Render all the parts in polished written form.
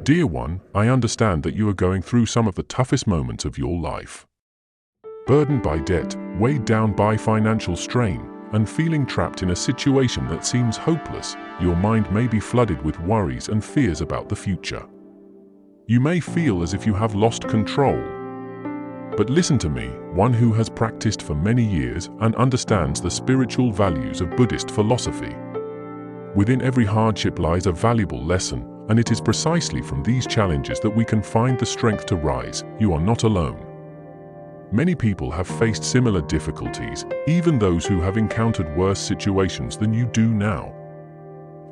Dear one, I understand that you are going through some of the toughest moments of your life. Burdened by debt, weighed down by financial strain, and feeling trapped in a situation that seems hopeless, your mind may be flooded with worries and fears about the future. You may feel as if you have lost control. But listen to me, one who has practiced for many years and understands the spiritual values of Buddhist philosophy. Within every hardship lies a valuable lesson, and it is precisely from these challenges that we can find the strength to rise. You are not alone. Many people have faced similar difficulties, even those who have encountered worse situations than you do now.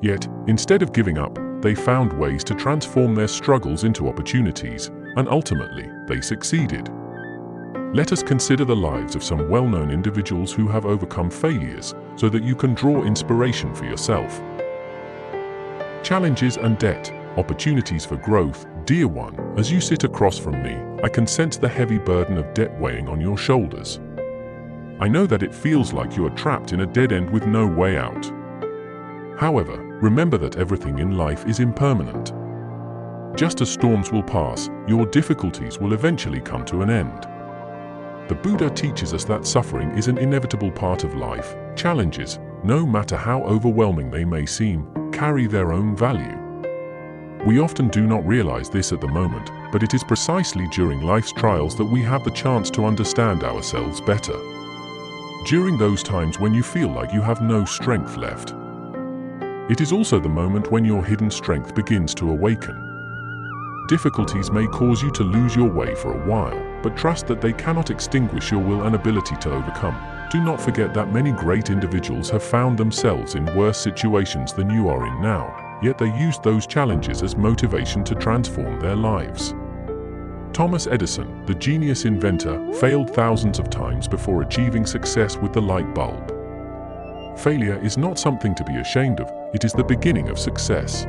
Yet, instead of giving up, they found ways to transform their struggles into opportunities, and ultimately, they succeeded. Let us consider the lives of some well-known individuals who have overcome failures, so that you can draw inspiration for yourself. Challenges and debt, opportunities for growth. Dear one, as you sit across from me, I can sense the heavy burden of debt weighing on your shoulders. I know that it feels like you are trapped in a dead end with no way out. However, remember that everything in life is impermanent. Just as storms will pass, your difficulties will eventually come to an end. The Buddha teaches us that suffering is an inevitable part of life. Challenges, no matter how overwhelming they may seem, carry their own value. We often do not realize this at the moment, but it is precisely during life's trials that we have the chance to understand ourselves better. During those times when you feel like you have no strength left. It is also the moment when your hidden strength begins to awaken. Difficulties may cause you to lose your way for a while, but trust that they cannot extinguish your will and ability to overcome. Do not forget that many great individuals have found themselves in worse situations than you are in now. Yet they used those challenges as motivation to transform their lives. Thomas Edison, the genius inventor, failed thousands of times before achieving success with the light bulb. Failure is not something to be ashamed of, it is the beginning of success.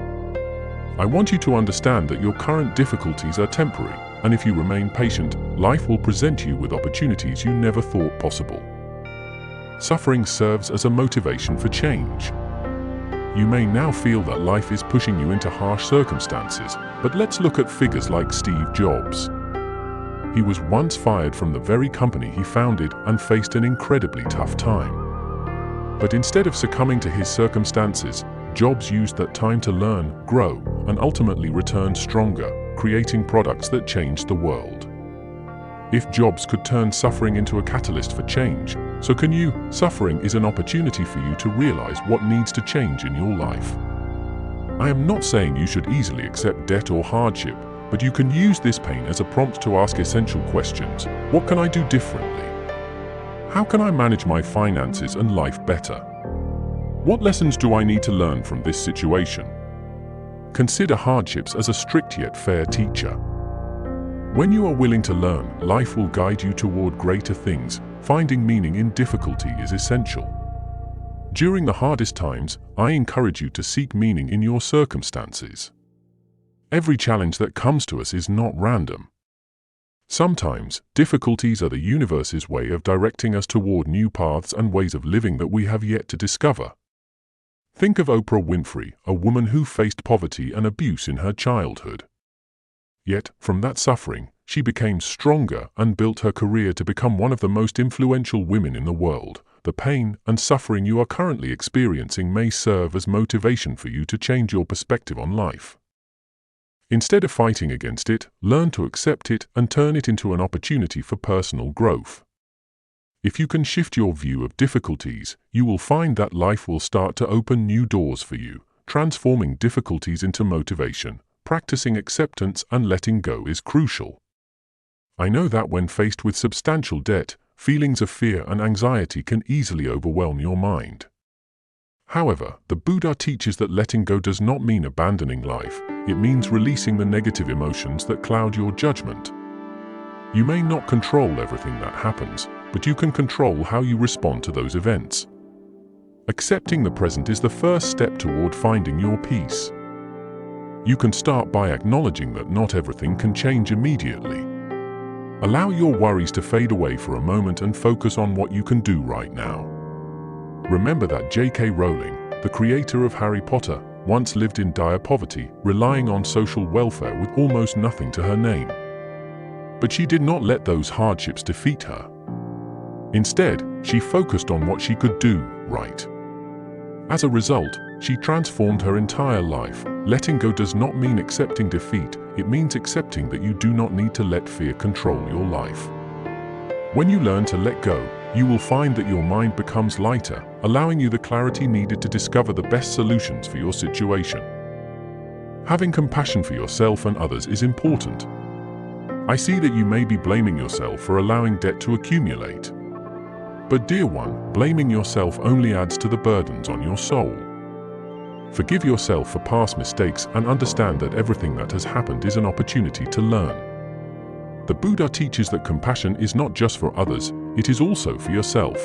I want you to understand that your current difficulties are temporary, and if you remain patient, life will present you with opportunities you never thought possible. Suffering serves as a motivation for change. You may now feel that life is pushing you into harsh circumstances, but let's look at figures like Steve Jobs. He was once fired from the very company he founded and faced an incredibly tough time. But instead of succumbing to his circumstances, Jobs used that time to learn, grow, and ultimately return stronger, creating products that changed the world. If Jobs could turn suffering into a catalyst for change, so can you. Suffering is an opportunity for you to realize what needs to change in your life. I am not saying you should easily accept debt or hardship, but you can use this pain as a prompt to ask essential questions. What can I do differently? How can I manage my finances and life better? What lessons do I need to learn from this situation? Consider hardships as a strict yet fair teacher. When you are willing to learn, life will guide you toward greater things. Finding meaning in difficulty is essential. During the hardest times, I encourage you to seek meaning in your circumstances. Every challenge that comes to us is not random. Sometimes, difficulties are the universe's way of directing us toward new paths and ways of living that we have yet to discover. Think of Oprah Winfrey, a woman who faced poverty and abuse in her childhood. Yet, from that suffering, she became stronger and built her career to become one of the most influential women in the world. The pain and suffering you are currently experiencing may serve as motivation for you to change your perspective on life. Instead of fighting against it, learn to accept it and turn it into an opportunity for personal growth. If you can shift your view of difficulties, you will find that life will start to open new doors for you, transforming difficulties into motivation. Practicing acceptance and letting go is crucial. I know that when faced with substantial debt, feelings of fear and anxiety can easily overwhelm your mind. However, the Buddha teaches that letting go does not mean abandoning life, it means releasing the negative emotions that cloud your judgment. You may not control everything that happens, but you can control how you respond to those events. Accepting the present is the first step toward finding your peace. You can start by acknowledging that not everything can change immediately. Allow your worries to fade away for a moment and focus on what you can do right now. Remember that J.K. Rowling, the creator of Harry Potter, once lived in dire poverty, relying on social welfare with almost nothing to her name. But she did not let those hardships defeat her. Instead, she focused on what she could do right. As a result, she transformed her entire life. Letting go does not mean accepting defeat, it means accepting that you do not need to let fear control your life. When you learn to let go, you will find that your mind becomes lighter, allowing you the clarity needed to discover the best solutions for your situation. Having compassion for yourself and others is important. I see that you may be blaming yourself for allowing debt to accumulate. But dear one, blaming yourself only adds to the burdens on your soul. Forgive yourself for past mistakes and understand that everything that has happened is an opportunity to learn. The Buddha teaches that compassion is not just for others, it is also for yourself.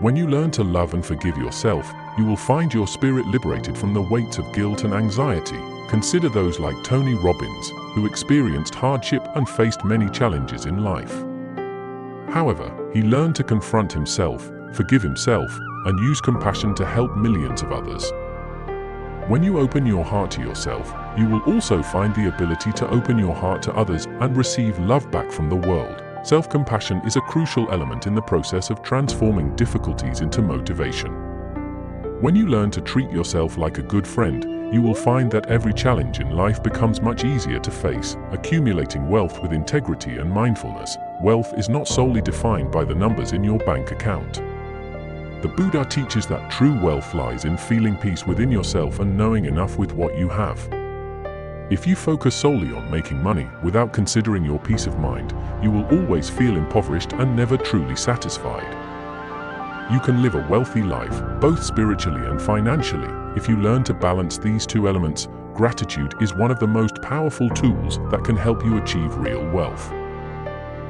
When you learn to love and forgive yourself, you will find your spirit liberated from the weights of guilt and anxiety. Consider those like Tony Robbins, who experienced hardship and faced many challenges in life. However, he learned to confront himself, forgive himself, and use compassion to help millions of others. When you open your heart to yourself, you will also find the ability to open your heart to others and receive love back from the world. Self-compassion is a crucial element in the process of transforming difficulties into motivation. When you learn to treat yourself like a good friend, you will find that every challenge in life becomes much easier to face. Accumulating wealth with integrity and mindfulness. Wealth is not solely defined by the numbers in your bank account. The Buddha teaches that true wealth lies in feeling peace within yourself and knowing enough with what you have. If you focus solely on making money without considering your peace of mind, you will always feel impoverished and never truly satisfied. You can live a wealthy life, both spiritually and financially, if you learn to balance these two elements. Gratitude is one of the most powerful tools that can help you achieve real wealth.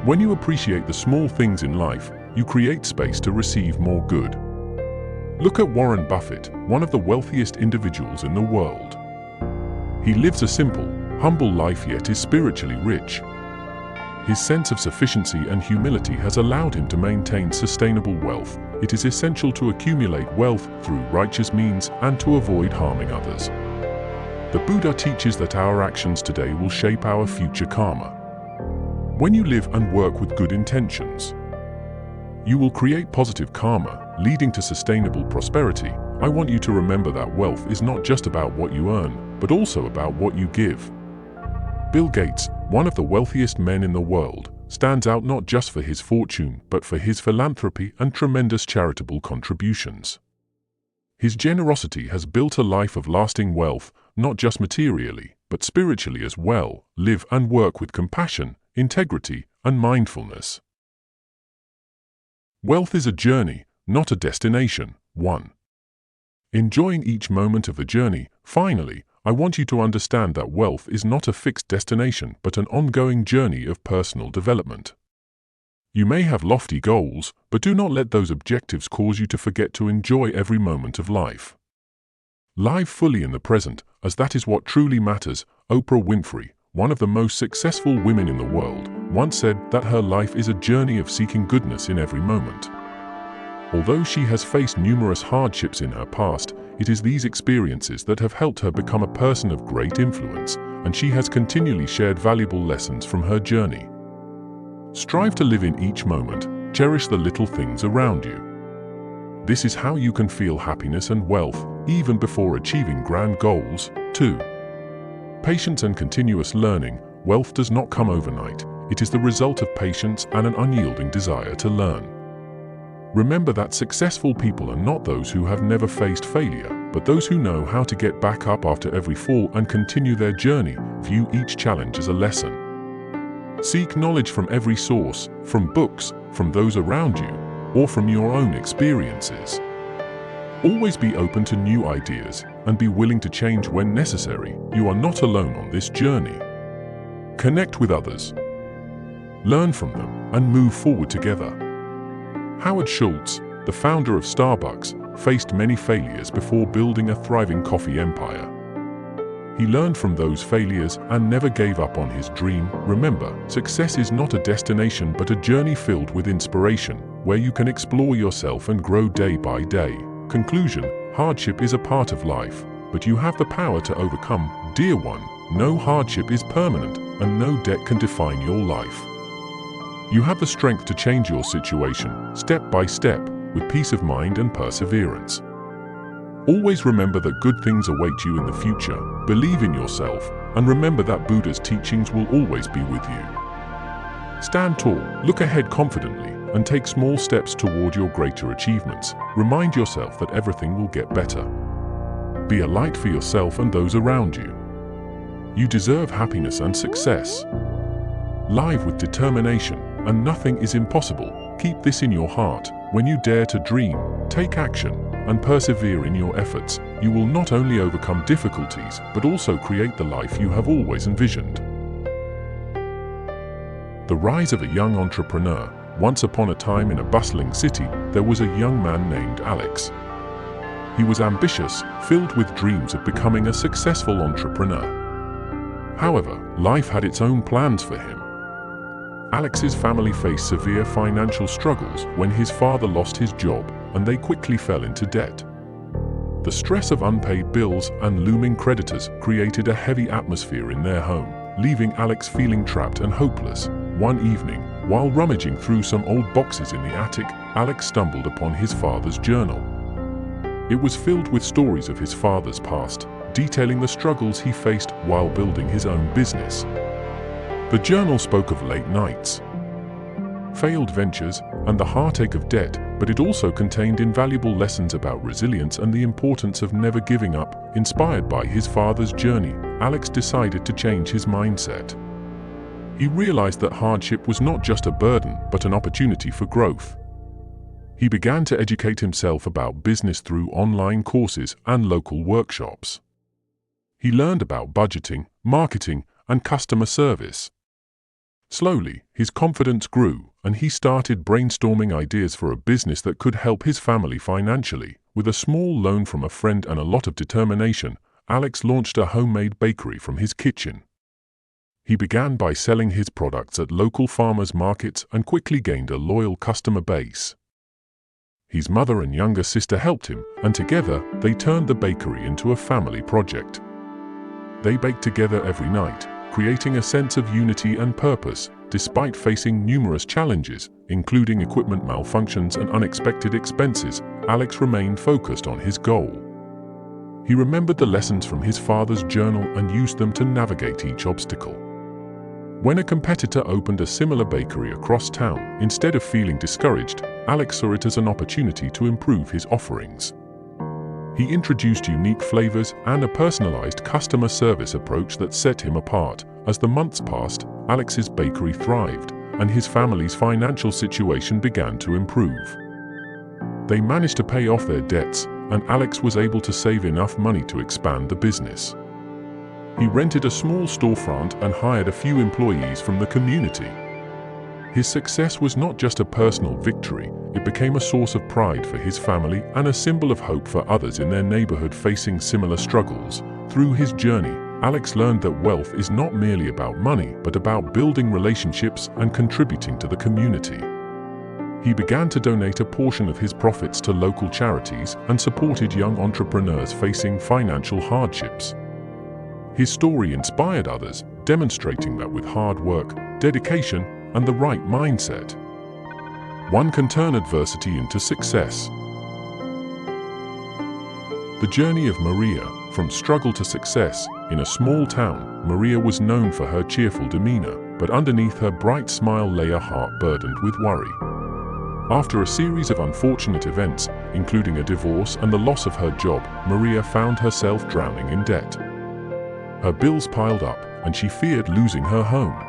When you appreciate the small things in life, you create space to receive more good. Look at Warren Buffett, one of the wealthiest individuals in the world. He lives a simple, humble life yet is spiritually rich. His sense of sufficiency and humility has allowed him to maintain sustainable wealth. It is essential to accumulate wealth through righteous means and to avoid harming others. The Buddha teaches that our actions today will shape our future karma. When you live and work with good intentions, you will create positive karma, leading to sustainable prosperity. I want you to remember that wealth is not just about what you earn, but also about what you give. Bill Gates, one of the wealthiest men in the world, stands out not just for his fortune, but for his philanthropy and tremendous charitable contributions. His generosity has built a life of lasting wealth, not just materially, but spiritually as well. Live and work with compassion, integrity, and mindfulness. Wealth is a journey, not a destination. 1. Enjoying each moment of the journey. Finally, I want you to understand that wealth is not a fixed destination but an ongoing journey of personal development. You may have lofty goals, but do not let those objectives cause you to forget to enjoy every moment of life. Live fully in the present, as that is what truly matters. Oprah Winfrey, one of the most successful women in the world, once said that her life is a journey of seeking goodness in every moment. Although she has faced numerous hardships in her past, it is these experiences that have helped her become a person of great influence, and she has continually shared valuable lessons from her journey. Strive to live in each moment, cherish the little things around you. This is how you can feel happiness and wealth, even before achieving grand goals. 2. Patience and continuous learning. Wealth does not come overnight. It is the result of patience and an unyielding desire to learn. Remember that successful people are not those who have never faced failure, but those who know how to get back up after every fall and continue their journey. View each challenge as a lesson. Seek knowledge from every source, from books, from those around you, or from your own experiences. Always be open to new ideas and be willing to change when necessary. You are not alone on this journey. Connect with others, learn from them, and move forward together. Howard Schultz, the founder of Starbucks, faced many failures before building a thriving coffee empire. He learned from those failures and never gave up on his dream. Remember, success is not a destination but a journey filled with inspiration, where you can explore yourself and grow day by day. Conclusion: hardship is a part of life, but you have the power to overcome. Dear one, no hardship is permanent, and no debt can define your life. You have the strength to change your situation, step by step, with peace of mind and perseverance. Always remember that good things await you in the future, believe in yourself, and remember that Buddha's teachings will always be with you. Stand tall, look ahead confidently, and take small steps toward your greater achievements. Remind yourself that everything will get better. Be a light for yourself and those around you. You deserve happiness and success. Live with determination, and nothing is impossible. Keep this in your heart. When you dare to dream, take action, and persevere in your efforts, you will not only overcome difficulties, but also create the life you have always envisioned. The rise of a young entrepreneur. Once upon a time in a bustling city, there was a young man named Alex. He was ambitious, filled with dreams of becoming a successful entrepreneur. However, life had its own plans for him. Alex's family faced severe financial struggles when his father lost his job, and they quickly fell into debt. The stress of unpaid bills and looming creditors created a heavy atmosphere in their home, leaving Alex feeling trapped and hopeless. One evening, while rummaging through some old boxes in the attic, Alex stumbled upon his father's journal. It was filled with stories of his father's past, detailing the struggles he faced while building his own business. The journal spoke of late nights, failed ventures, and the heartache of debt, but it also contained invaluable lessons about resilience and the importance of never giving up. Inspired by his father's journey, Alex decided to change his mindset. He realized that hardship was not just a burden, but an opportunity for growth. He began to educate himself about business through online courses and local workshops. He learned about budgeting, marketing, and customer service. Slowly, his confidence grew, and he started brainstorming ideas for a business that could help his family financially. With a small loan from a friend and a lot of determination, Alex launched a homemade bakery from his kitchen. He began by selling his products at local farmers' markets and quickly gained a loyal customer base. His mother and younger sister helped him, and together they turned the bakery into a family project. They baked together every night, creating a sense of unity and purpose. Despite facing numerous challenges, including equipment malfunctions and unexpected expenses, Alex remained focused on his goal. He remembered the lessons from his father's journal and used them to navigate each obstacle. When a competitor opened a similar bakery across town, instead of feeling discouraged, Alex saw it as an opportunity to improve his offerings. He introduced unique flavors and a personalized customer service approach that set him apart. As the months passed, Alex's bakery thrived, and his family's financial situation began to improve. They managed to pay off their debts, and Alex was able to save enough money to expand the business. He rented a small storefront and hired a few employees from the community. His success was not just a personal victory, it became a source of pride for his family and a symbol of hope for others in their neighborhood facing similar struggles. Through his journey, Alex learned that wealth is not merely about money, but about building relationships and contributing to the community. He began to donate a portion of his profits to local charities and supported young entrepreneurs facing financial hardships. His story inspired others, demonstrating that with hard work, dedication, and the right mindset, one can turn adversity into success. The journey of Maria, from struggle to success. In a small town, Maria was known for her cheerful demeanor, but underneath her bright smile lay a heart burdened with worry. After a series of unfortunate events, including a divorce and the loss of her job, Maria found herself drowning in debt. Her bills piled up, and she feared losing her home.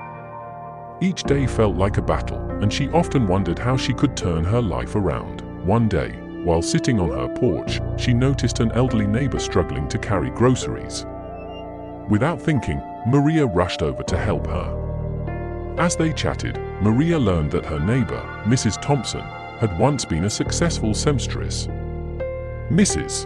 Each day felt like a battle, and she often wondered how she could turn her life around. One day, while sitting on her porch, she noticed an elderly neighbor struggling to carry groceries. Without thinking, Maria rushed over to help her. As they chatted, Maria learned that her neighbor, Mrs. Thompson, had once been a successful seamstress. Mrs.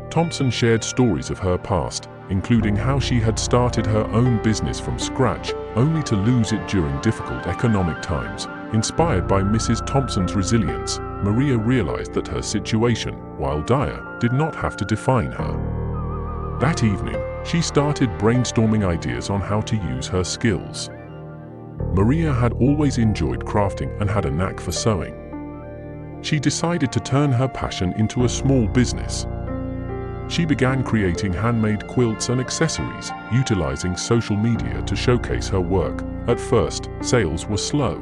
Thompson shared stories of her past, including how she had started her own business from scratch, only to lose it during difficult economic times. Inspired by Mrs. Thompson's resilience, Maria realized that her situation, while dire, did not have to define her. That evening, she started brainstorming ideas on how to use her skills. Maria had always enjoyed crafting and had a knack for sewing. She decided to turn her passion into a small business. She began creating handmade quilts and accessories, utilizing social media to showcase her work. At first, sales were slow.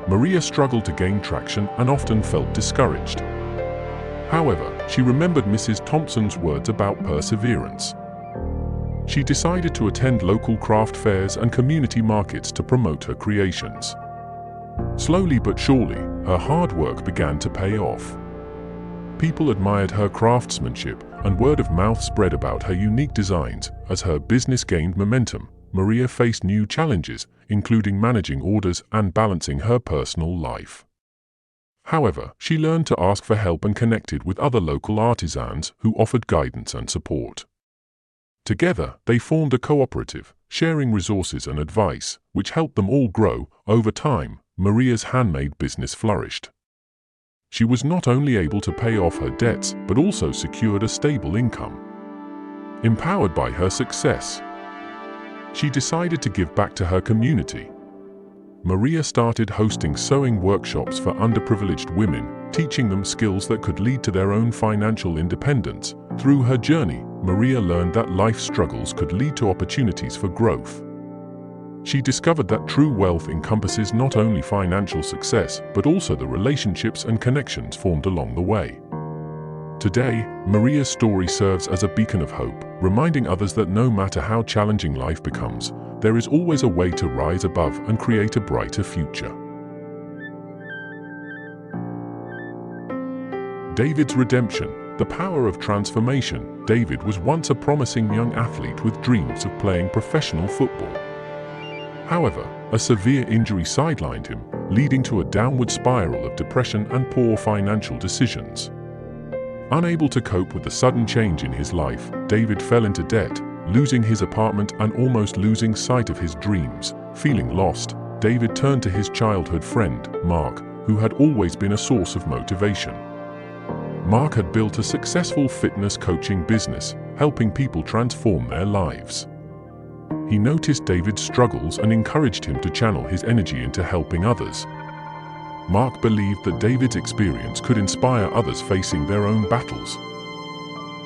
Maria struggled to gain traction and often felt discouraged. However, she remembered Mrs. Thompson's words about perseverance. She decided to attend local craft fairs and community markets to promote her creations. Slowly but surely, her hard work began to pay off. People admired her craftsmanship, and word of mouth spread about her unique designs. As her business gained momentum, Maria faced new challenges, including managing orders and balancing her personal life. However, she learned to ask for help and connected with other local artisans who offered guidance and support. Together, they formed a cooperative, sharing resources and advice, which helped them all grow. Over time, Maria's handmade business flourished. She was not only able to pay off her debts, but also secured a stable income. Empowered by her success, she decided to give back to her community. Maria started hosting sewing workshops for underprivileged women, teaching them skills that could lead to their own financial independence. Through her journey, Maria learned that life struggles could lead to opportunities for growth. She discovered that true wealth encompasses not only financial success, but also the relationships and connections formed along the way. Today, Maria's story serves as a beacon of hope, reminding others that no matter how challenging life becomes, there is always a way to rise above and create a brighter future. David's redemption. The power of transformation. David was once a promising young athlete with dreams of playing professional football. However, a severe injury sidelined him, leading to a downward spiral of depression and poor financial decisions. Unable to cope with the sudden change in his life, David fell into debt, losing his apartment and almost losing sight of his dreams. Feeling lost, David turned to his childhood friend, Mark, who had always been a source of motivation. Mark had built a successful fitness coaching business, helping people transform their lives. He noticed David's struggles and encouraged him to channel his energy into helping others. Mark believed that David's experience could inspire others facing their own battles.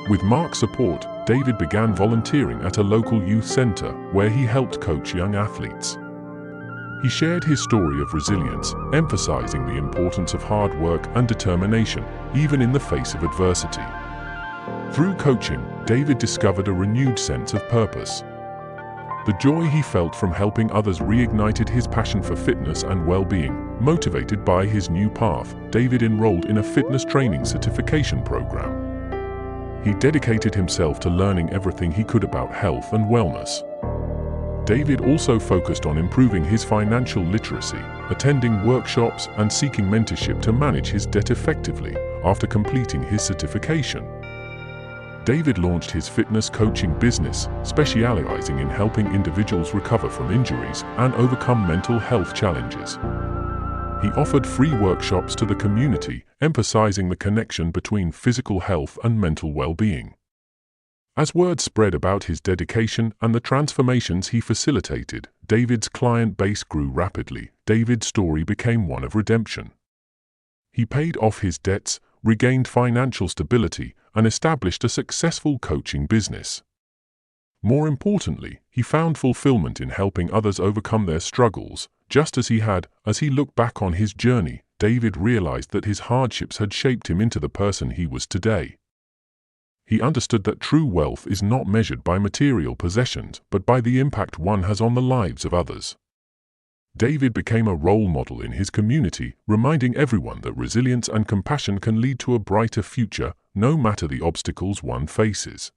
With Mark's support, David began volunteering at a local youth center where he helped coach young athletes. He shared his story of resilience, emphasizing the importance of hard work and determination, even in the face of adversity. Through coaching, David discovered a renewed sense of purpose. The joy he felt from helping others reignited his passion for fitness and well-being. Motivated by his new path, David enrolled in a fitness training certification program. He dedicated himself to learning everything he could about health and wellness. David also focused on improving his financial literacy, attending workshops and seeking mentorship to manage his debt effectively. After completing his certification, David launched his fitness coaching business, specializing in helping individuals recover from injuries and overcome mental health challenges. He offered free workshops to the community, emphasizing the connection between physical health and mental well-being. As word spread about his dedication and the transformations he facilitated, David's client base grew rapidly. David's story became one of redemption. He paid off his debts, regained financial stability, and established a successful coaching business. More importantly, he found fulfillment in helping others overcome their struggles. Just as he had. As he looked back on his journey, David realized that his hardships had shaped him into the person he was today. He understood that true wealth is not measured by material possessions, but by the impact one has on the lives of others. David became a role model in his community, reminding everyone that resilience and compassion can lead to a brighter future, no matter the obstacles one faces.